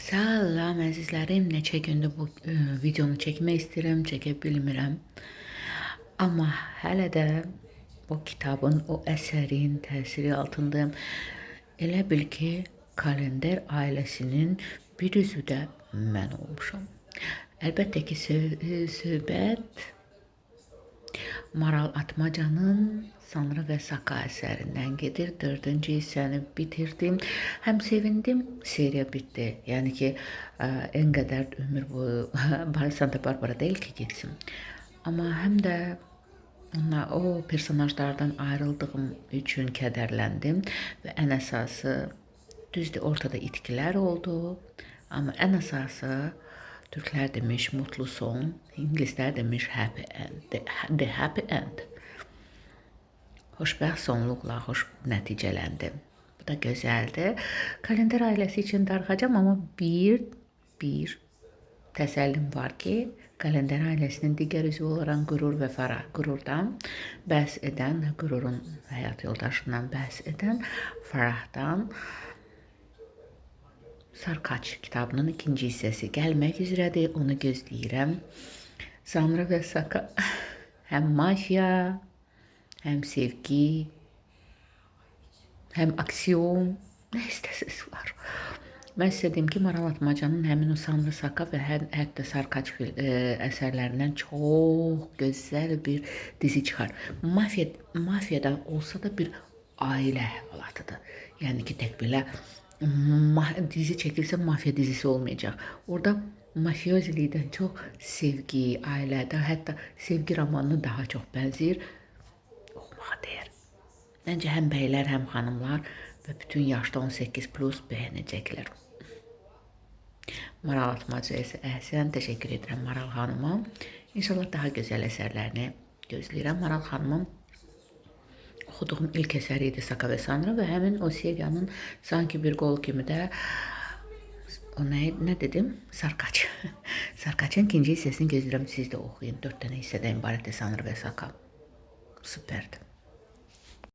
Salam əzizlərim, neçə gündür bu videonu çəkmək istəyirəm, çəkə bilmirəm. Amma hələ də o kitabın, o əsərin təsiri altındayım. Elə bil ki, Kalender ailəsinin bir üzvü də mən olmuşam. Əlbəttə ki, söhbət Maral Atmacanın Sanrı və Saka əsərindən gedir. 4-cü hissəni bitirdim. Həm sevindim, seriya bitdi. Yəni ki, en qədər ömür boyu Santa Barbara deyil ki, getsin. Amma həm də o personajlardan ayrıldığım üçün kədərləndim və ən əsası, düzdür, ortada itkilər oldu, amma ən əsası Türklər demiş mutlu son, İngilislər demiş happy end, the happy end. Xoşbəxt sonluqla xoş nəticələndi. Bu da gözəldir. Kalender ailəsi üçün darıxacağam, amma bir təsəllim var ki, Kalender ailəsinin digər üzvü olaraq Qürur və Farah, Qürurdan bəhs edən, Qürurun həyat yoldaşından bəhs edən Farahdan Sarkaç kitabının 2-ci hissəsi gəlmək üzrədir. Onu gözləyirəm. Sanrı və Saka həm mafiya, həm sevgi, həm aksiyon, nə istəsiz var. Mən sizə deyim ki, Maral Atmacanın həmin o Sanrı, Saka və hətta Sarkaç əsərlərindən çox gözəl bir dizi çıxar. Mafiyada olsa da bir ailə əhvalatıdır. Yəni ki, tək belə dizi çəkilsə mafiya dizisi olmayacaq. Orada mafiozilikdən çox sevgi, ailədə, hətta sevgi romanına daha çox bənzəyir. Oxumağa dəyər. Məncə həm bəylər, həm xanımlar və bütün yaşda 18+ bəyənəcəklər. Maral Atmaca isə əhsən, təşəkkür edirəm Maral xanıma. İnşallah daha gözəl əsərlərini gözləyirəm. Maral xanımın oxuduğum ilk əsəri idi Saka və Sanrı və həmin o seriyanın sanki bir qol kimi də nə dedim? Sarkaç. Sarkaçın 2-ci hissəsini gözləyirəm. Siz də oxuyun. 4 dənə hissədən ibarətdir Sanrı və Saka. Süperdir.